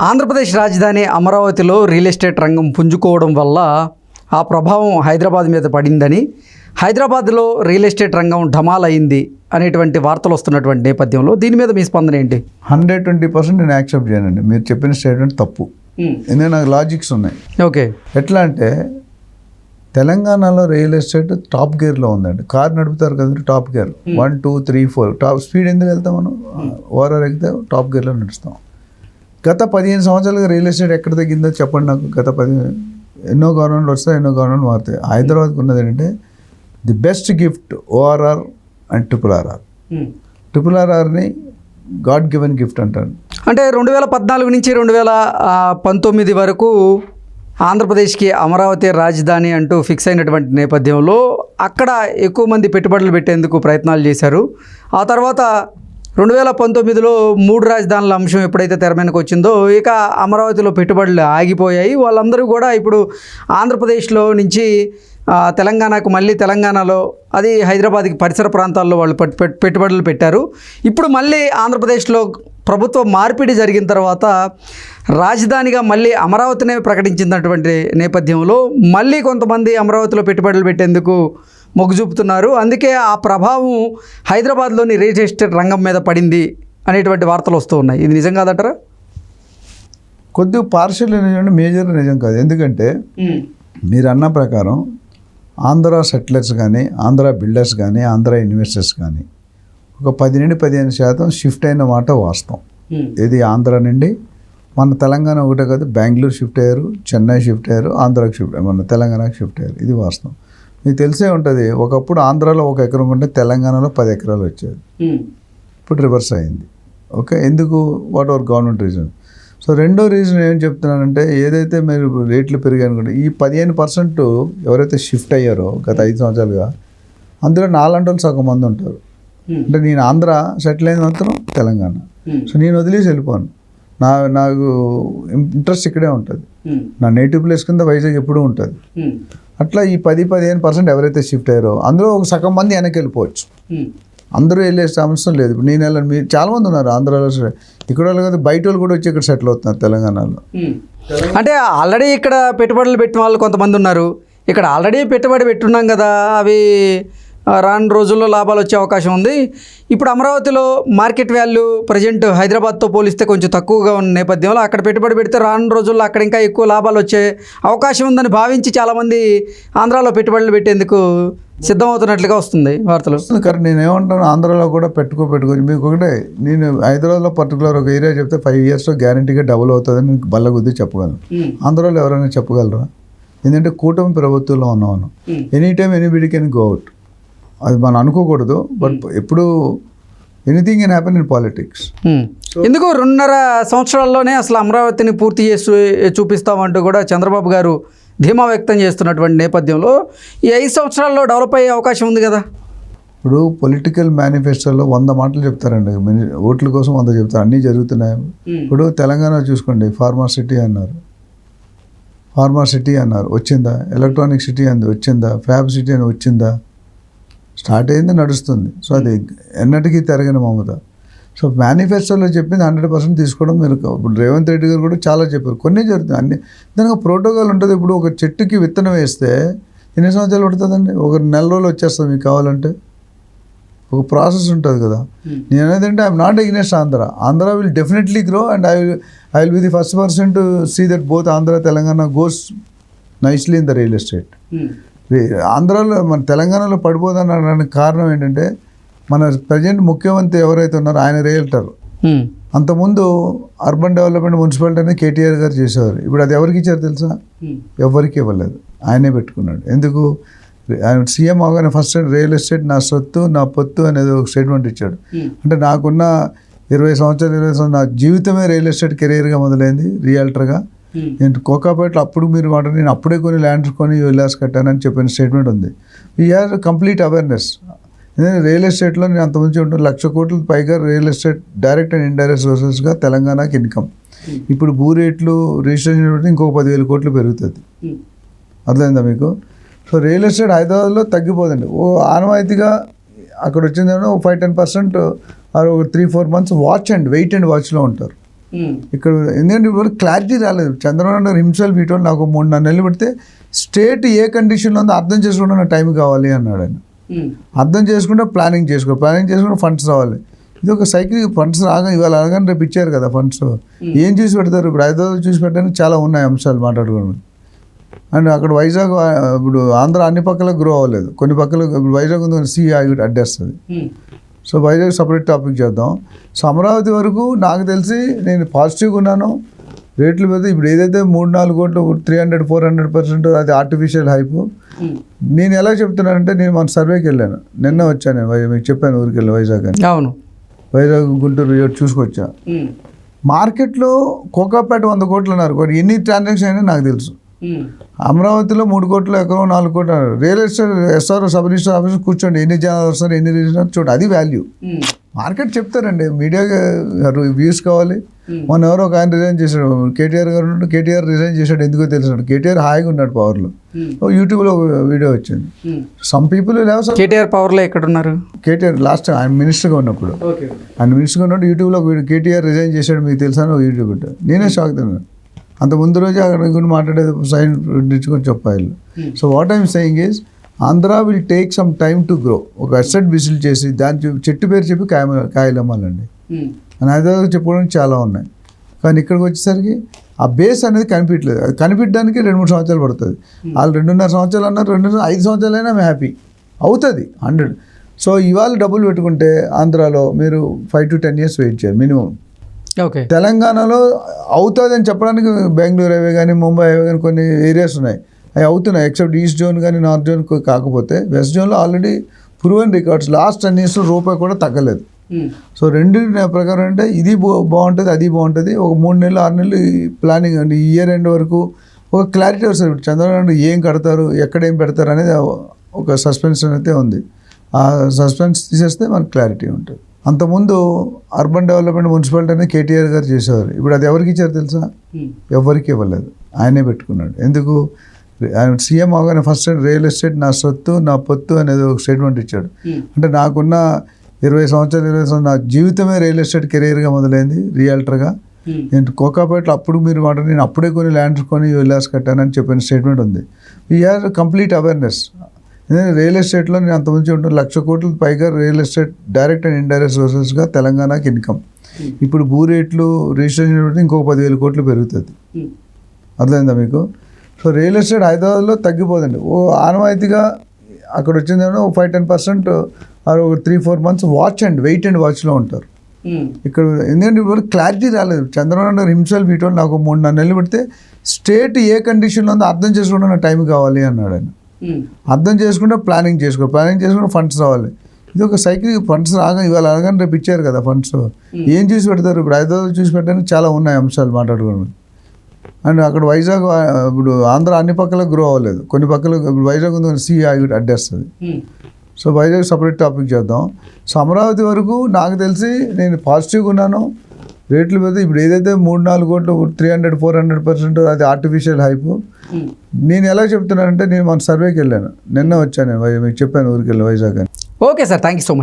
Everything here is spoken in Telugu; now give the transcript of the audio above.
ఆంధ్రప్రదేశ్ రాజధాని అమరావతిలో రియల్ ఎస్టేట్ రంగం పుంజుకోవడం వల్ల ఆ ప్రభావం హైదరాబాద్ మీద పడిందని, హైదరాబాద్లో రియల్ ఎస్టేట్ రంగం ఢమాల్ అయింది అనేటువంటి వార్తలు వస్తున్నటువంటి నేపథ్యంలో దీని మీద మీ స్పందన ఏంటి? 120% నేను యాక్సెప్ట్ చేయనండి. మీరు చెప్పిన స్టేట్మెంట్ తప్పు. ఎందుకంటే నాకు లాజిక్స్ ఉన్నాయి. ఓకే, ఎట్లా అంటే తెలంగాణలో రియల్ ఎస్టేట్ టాప్ గేర్లో ఉందండి. కార్ నడుపుతారు కదండి, టాప్ గేర్ 1, 2, 3, 4 టాప్ స్పీడ్ ఎందుకు వెళ్తాం మనం? ఓవరాల్ ఎక్కితే టాప్ గేర్లో నడుస్తాం. గత 15 సంవత్సరాలుగా రియల్ ఎస్టేట్ ఎక్కడ తగ్గిందో చెప్పండి నాకు. ఎన్నో గవర్నమెంట్లు వస్తాయి, ఎన్నో గవర్నమెంట్ మారుతాయి. హైదరాబాద్కి ఉన్నది ఏంటంటే the best gift ORR and RRRని గాడ్ గివెన్ గిఫ్ట్ అంటారు. అంటే 2014 నుంచి 2019 వరకు ఆంధ్రప్రదేశ్కి అమరావతి రాజధాని అంటూ ఫిక్స్ అయినటువంటి నేపథ్యంలో అక్కడ ఎక్కువ మంది పెట్టుబడులు పెట్టేందుకు ప్రయత్నాలు చేశారు. ఆ తర్వాత 2019లో 3 రాజధానుల అంశం ఎప్పుడైతే తెర మీదకి వచ్చిందో ఇక అమరావతిలో పెట్టుబడులు ఆగిపోయాయి. వాళ్ళందరూ కూడా ఇప్పుడు ఆంధ్రప్రదేశ్లో నుంచి తెలంగాణకు మళ్ళీ తెలంగాణలో అది హైదరాబాద్కి పరిసర ప్రాంతాల్లో వాళ్ళు పెట్టుబడులు పెట్టారు. ఇప్పుడు మళ్ళీ ఆంధ్రప్రదేశ్లో ప్రభుత్వ మార్పిడి జరిగిన తర్వాత రాజధానిగా మళ్ళీ అమరావతినే ప్రకటించినటువంటి నేపథ్యంలో మళ్ళీ కొంతమంది అమరావతిలో పెట్టుబడులు పెట్టేందుకు మొగ్గు చూపుతున్నారు. అందుకే ఆ ప్రభావం హైదరాబాద్లోని రియల్ ఎస్టేట్ రంగం మీద పడింది అనేటువంటి వార్తలు వస్తూ ఉన్నాయి. ఇది నిజం కాదంటారా? కొద్దిగా పార్షియల్ నిజం, మేజర్ నిజం కాదు. ఎందుకంటే మీరు అన్న ప్రకారం ఆంధ్ర సెటిలర్స్ కానీ, ఆంధ్ర బిల్డర్స్ కానీ, ఆంధ్ర ఇన్వెస్టర్స్ కానీ ఒక 10 నుండి 15% షిఫ్ట్ అయిన మాట వాస్తవం. ఇది ఆంధ్ర నుండి మన తెలంగాణ ఒకటే కాదు, బెంగళూరు షిఫ్ట్ అయ్యారు, చెన్నై షిఫ్ట్ అయ్యారు, ఆంధ్రాకి షిఫ్ట్ అయ్యారు, మన తెలంగాణకి షిఫ్ట్ అయ్యారు. ఇది వాస్తవం. మీకు తెలిసే ఉంటుంది, ఒకప్పుడు ఆంధ్రాలో 1 ఎకరం ఉంటే తెలంగాణలో 10 ఎకరాలు వచ్చేది. ఇప్పుడు రివర్స్ అయింది. ఓకే, ఎందుకు? What ever government reason. So రెండో రీజన్ ఏం చెప్తున్నానంటే, ఏదైతే మీరు రేట్లు పెరిగాయి అనుకుంటే ఈ 15% ఎవరైతే షిఫ్ట్ అయ్యారో గత 5 సంవత్సరాలుగా, అందులో నాలాంటి వాళ్ళు సగం మంది ఉంటారు. అంటే నేను ఆంధ్ర సెటిల్ అయిన మాత్రం తెలంగాణ. సో నేను వదిలేసి వెళ్ళిపోను. నాకు ఇంట్రెస్ట్ ఇక్కడే ఉంటుంది. నా నేటివ్ ప్లేస్ కింద వైజాగ్ ఎప్పుడూ ఉంటుంది. అట్లా ఈ 10-15% ఎవరైతే షిఫ్ట్ అయ్యారో అందులో ఒక సగం మంది వెనక్కి వెళ్ళిపోవచ్చు. అందరూ వెళ్ళే అవసరం లేదు. ఇప్పుడు నేను వెళ్ళాను, మీరు చాలామంది ఉన్నారు ఆంధ్రాలో. ఇక్కడ వాళ్ళు కాదు, బయట వాళ్ళు కూడా వచ్చి ఇక్కడ సెటిల్ అవుతున్నారు తెలంగాణలో. అంటే ఆల్రెడీ ఇక్కడ పెట్టుబడులు పెట్టిన వాళ్ళు కొంతమంది ఉన్నారు. ఇక్కడ ఆల్రెడీ పెట్టుబడి పెట్టున్నాం కదా, అవి రాను రోజుల్లో లాభాలు వచ్చే అవకాశం ఉంది. ఇప్పుడు అమరావతిలో మార్కెట్ వాల్యూ ప్రజెంట్ హైదరాబాద్తో పోలిస్తే కొంచెం తక్కువగా ఉన్న నేపథ్యంలో అక్కడ పెట్టుబడి పెడితే రాను రోజుల్లో అక్కడ ఇంకా ఎక్కువ లాభాలు వచ్చే అవకాశం ఉందని భావించి చాలామంది ఆంధ్రాలో పెట్టుబడులు పెట్టేందుకు సిద్ధమవుతున్నట్లుగా వస్తుంది వార్తలు. కరెక్ట్. నేను ఏమంటాను, ఆంధ్రాలో కూడా పెట్టుకోవచ్చు. మీకు ఒకటే, నేను హైదరాబాద్లో పర్టికులర్ ఒక ఏరియా చెప్తే 5 yearsలో గ్యారంటీగా డబుల్ అవుతుందని మీకు బల్లగుద్ది చెప్పగలను. ఆంధ్రాలో ఎవరైనా చెప్పగలరా? ఎందుకంటే కూటమి ప్రభుత్వంలో ఉన్నాను. Any time anybody can go out. అది మనం అనుకోకూడదు, బట్ ఎప్పుడు anything can happen in politics. ఎందుకు 2.5 సంవత్సరాల్లోనే అసలు అమరావతిని పూర్తి చేసి చూపిస్తామంటూ కూడా చంద్రబాబు గారు ధీమా వ్యక్తం చేస్తున్నటువంటి నేపథ్యంలో ఈ 5 సంవత్సరాల్లో డెవలప్ అయ్యే అవకాశం ఉంది కదా. ఇప్పుడు పొలిటికల్ మేనిఫెస్టోలో 100 మాటలు చెప్తారండి. ఓట్ల కోసం 100 చెప్తారు. అన్నీ జరుగుతున్నాయి. ఇప్పుడు తెలంగాణ చూసుకోండి, ఫార్మా సిటీ అన్నారు, వచ్చిందా? ఎలక్ట్రానిక్ సిటీ అంది, వచ్చిందా? ఫ్యాబ్ సిటీ అని వచ్చిందా? స్టార్ట్ అయింది, నడుస్తుంది. సో అది ఎన్నటికీ తిరగని మమత. సో మేనిఫెస్టోలో చెప్పింది 100% తీసుకోవడం మీరు. ఇప్పుడు రేవంత్ రెడ్డి గారు కూడా చాలా చెప్పారు. కొన్ని జరుగుతుంది, అన్ని దానికి ప్రోటోకాల్ ఉంటుంది. ఇప్పుడు ఒక చెట్టుకి విత్తనం వేస్తే ఎన్ని సంవత్సరాలు పడుతుందండి? ఒక నెల రోజులు వచ్చేస్తుంది. మీకు కావాలంటే ఒక ప్రాసెస్ ఉంటుంది కదా. నేను అనేది అంటే I'm not against Andhra will definitely grow and I will be the first person to see that both Andhra Telangana goes nicely in the real estate. ఆంధ్రాలో మన తెలంగాణలో పడిపోదనడానికి కారణం ఏంటంటే, మన ప్రజెంట్ ముఖ్యమంత్రి ఎవరైతే ఉన్నారో ఆయన రియల్టర్. అంతకుముందు అర్బన్ డెవలప్మెంట్ మున్సిపాలిటీ అనేది KTR గారు చేసేవారు. ఇప్పుడు అది ఎవరికి ఇచ్చారు తెలుసా? ఎవరికి ఇవ్వలేదు, ఆయనే పెట్టుకున్నాడు. ఎందుకు? ఆయన సీఎం అవగానే ఫస్ట్ రియల్ ఎస్టేట్ నా సొత్తు, నా పొత్తు అనేది ఒక స్టేట్మెంట్ ఇచ్చాడు. అంటే నాకున్న 20 సంవత్సరాలు నా జీవితమే రియల్ ఎస్టేట్ కెరీర్గా మొదలైంది, రియల్టర్గా. నేను కోకాపేటలో అప్పుడు మీరు మాట నేను అప్పుడే కొన్ని ల్యాండ్స్ కొని విల్లాస్ కట్టానని చెప్పిన స్టేట్మెంట్ ఉంది. We have complete awareness. ఎందుకంటే రియల్ ఎస్టేట్లో నేను అంతమంది ఉంటుంది, 1,00,000 కోట్ల పైగా real estate direct and indirect సోర్సెస్గా తెలంగాణకి ఇన్కమ్. ఇప్పుడు భూ రేట్లు రిజిస్ట్రేషన్ ఇంకొక 10,000 కోట్లు పెరుగుతుంది. అర్థమైందా మీకు? సో రియల్ ఎస్టేట్ హైదరాబాద్లో తగ్గిపోదండి. ఆనవాయితీగా అక్కడ వచ్చిందేమో 5-10% 3-4 months వెయిట్ అండ్ వాచ్లో ఉంటారు. ఇక్కడ ఎందుకంటే ఇప్పుడు క్లారిటీ రాలేదు. చంద్రబాబు నాయుడు హిమ్సెల్ఫ్ ఇటు నాకు 3-4 నెలలు పెడితే స్టేట్ ఏ కండిషన్లో ఉందో అర్థం చేసుకుంటే నాకు టైం కావాలి అన్నాడు ఆయన. అర్థం చేసుకుంటే ప్లానింగ్ చేసుకుంటే ఫండ్స్ రావాలి. ఇది ఒక సైకిల్. ఫండ్స్ ఇవాళ అనగానే రేపు ఇచ్చారు కదా ఫండ్స్. ఏం చూసి పెడతారు? ఇప్పుడు హైదరాబాద్ చూసి పెట్టడానికి చాలా ఉన్నాయి అంశాలు మాట్లాడుకోవడం. అండ్ అక్కడ వైజాగ్ ఇప్పుడు ఆంధ్ర అన్ని పక్కల గ్రో అవ్వలేదు. కొన్ని పక్కల ఇప్పుడు వైజాగ్ ఉంది, సీ అడ్డేస్తుంది. సో వైజాగ్ సపరేట్ టాపిక్ చేద్దాం. సో అమరావతి వరకు నాకు తెలిసి నేను పాజిటివ్గా ఉన్నాను. రేట్లు పెడితే ఇప్పుడు ఏదైతే 3-4 కోట్లు 300-400% అది ఆర్టిఫిషియల్ హైప్. నేను ఎలా చెప్తున్నానంటే, నేను మన సర్వేకి వెళ్ళాను, నిన్న వచ్చాను, మీకు చెప్పాను ఊరికి వెళ్ళి వైజాగ్ అని. అవును, వైజాగ్ గుంటూరు చూసుకొచ్చా. మార్కెట్లో కోకాపేట 100 కోట్లు అన్నారు. ఎన్ని ట్రాన్సాక్షన్ అయినా నాకు తెలుసు. అమరావతిలో 3 కోట్లు ఎకరం 4 కోట్లు అన్నారు. Real estate SR sub register office కూర్చోండి, ఎన్ని జనాలు వస్తారు, ఎన్ని రిజిస్టర్ చూడండి, అది వాల్యూ. మార్కెట్ చెప్తారండి, మీడియా వ్యూస్ కావాలి. మొన్న ఎవరో ఒక ఆయన రిజైన్ చేశాడు, కేటీఆర్ గారు. కేటీఆర్ రిజైన్ చేశాడు, ఎందుకో తెలిసాడు. కేటీఆర్ హాయిగా ఉన్నాడు పవర్లో. యూట్యూబ్లో ఒక వీడియో వచ్చింది. సమ్ పీపుల్ కేటీఆర్ పవర్లో ఎక్కడ ఉన్నారు? కేటీఆర్ లాస్ట్ టైం ఆయన మినిస్టర్గా ఉన్నప్పుడు, యూట్యూబ్లో కేటీఆర్ రిజైన్ చేశాడు మీకు తెలుసా అని యూట్యూబ్ పెట్టాడు. నేనే షాక్ తిన్నాను. అంత ముందు రోజే అక్కడ మాట్లాడేది సైన్ ఇచ్చుకొని చెప్పాలి. So what I'm saying is, Andhra will take some time to grow. ఒక అసెట్ విజిల్ చేసి దాని చెట్టు పేరు చెప్పి కాయలు అమ్మాలండి. అని హైదరాబాద్ చెప్పుకోవడానికి చాలా ఉన్నాయి. కానీ ఇక్కడికి వచ్చేసరికి ఆ బేస్ అనేది కనిపించలేదు. అది కనిపించడానికి 2-3 సంవత్సరాలు పడుతుంది. వాళ్ళు 2.5 సంవత్సరాలు అన్నారు, 5 సంవత్సరాలైనా మేము హ్యాపీ అవుతుంది 100. సో ఇవాళ డబ్బులు పెట్టుకుంటే ఆంధ్రాలో మీరు 5 to 10 years వెయిట్ చేయాలి మినిమం. ఓకే, తెలంగాణలో అవుతుంది అని చెప్పడానికి బెంగళూరు హైవే కానీ ముంబై హైవే కానీ కొన్ని ఏరియాస్ ఉన్నాయి, అవి అవుతున్నాయి. ఎక్సెప్ట్ ఈస్ట్ జోన్ కానీ నార్త్ జోన్ కాకపోతే వెస్ట్ జోన్లో already proven records. Last 10 years రూపాయి కూడా తగ్గలేదు. సో రెండు ప్రకారం అంటే ఇది బాగుంటుంది, అది బాగుంటుంది. ఒక 3 నెలలు 6 నెలలు ప్లానింగ్ అండి, ఈ ఇయర్ ఎండ్ వరకు ఒక క్లారిటీ వస్తుంది. ఇప్పుడు చంద్రబాబు నాయుడు ఏం కడతారు, ఎక్కడ ఏం పెడతారు అనేది ఒక సస్పెన్స్ అయితే ఉంది. ఆ సస్పెన్స్ తీసేస్తే మనకు క్లారిటీ ఉంటుంది. అంతకుముందు అర్బన్ డెవలప్మెంట్ మున్సిపాలిటీ అనేది కేటీఆర్ గారు చేసేవారు. ఇప్పుడు అది ఎవరికి ఇచ్చారు తెలుసా? ఎవరికి ఇవ్వలేదు, ఆయనే పెట్టుకున్నాడు. ఎందుకు? ఆయన సీఎం అవగానే ఫస్ట్ రియల్ ఎస్టేట్ నా సొత్తు నా పొత్తు అనేది ఒక స్టేట్మెంట్ ఇచ్చాడు. అంటే నాకున్న 20 సంవత్సరాలు నా జీవితమే రియల్ ఎస్టేట్ కెరీర్గా మొదలైంది, రియల్టర్గా. నేను కోకాపేటలో అప్పుడు మీరు మాట నేను అప్పుడే కొన్ని ల్యాండ్స్ కొని విల్లాస్ కట్టానని చెప్పిన స్టేట్మెంట్ ఉంది. We are complete awareness. ఎందుకంటే రియల్ ఎస్టేట్లో నేను అంతమంది ఉంటుంది 1,00,000 కోట్ల పైగా real estate direct and indirect సోర్సెస్గా తెలంగాణకి ఇన్కమ్. ఇప్పుడు భూ రేట్లు రిజిస్ట్రేషన్ ఇంకొక 10,000 కోట్లు పెరుగుతుంది. అర్థమైందా మీకు? సో రియల్ ఎస్టేట్ హైదరాబాద్లో తగ్గిపోదండి. ఆనవాయితీగా అక్కడ వచ్చిందేమో 5-10% ఒక 3-4 months వెయిట్ అండ్ వాచ్లో ఉంటారు. ఇక్కడ ఎందుకంటే ఇప్పుడు క్లారిటీ రాలేదు. చంద్రబాబు నాయుడు హిమ్సెల్ఫ్ ఇటు నాకు 3-4 నెలలు పెడితే స్టేట్ ఏ కండిషన్లో ఉందో అర్థం చేసుకుంటే నాకు టైం కావాలి అన్నాడు ఆయన. అర్థం చేసుకుంటే ప్లానింగ్ చేసుకుంటే ఫండ్స్ రావాలి. ఇది ఒక సైకిల్. ఫండ్స్ ఇవాళ అనగానే రేపు ఇచ్చారు కదా ఫండ్స్. ఏం చూసి పెడతారు? ఇప్పుడు హైదరాబాద్ చూసి పెట్టడానికి చాలా ఉన్నాయి అంశాలు మాట్లాడుకోవడం. అండ్ అక్కడ వైజాగ్ ఇప్పుడు ఆంధ్ర అన్ని పక్కల గ్రో అవ్వలేదు. కొన్ని పక్కల ఇప్పుడు వైజాగ్ ఉంది, సీ అడ్డేస్తుంది. సో వైజాగ్ సపరేట్ టాపిక్ చేద్దాం. సో అమరావతి వరకు నాకు తెలిసి నేను పాజిటివ్గా ఉన్నాను. రేట్లు పెడితే ఇప్పుడు ఏదైతే 3-4 కోట్లు 300-400% అది ఆర్టిఫిషియల్ హైప్. నేను ఎలా చెప్తున్నానంటే, నేను మన సర్వేకి వెళ్ళాను, నిన్న వచ్చాను, మీకు చెప్పాను ఊరికి వెళ్ళి వైజాగ్ అని. Okay sir, thank you so much.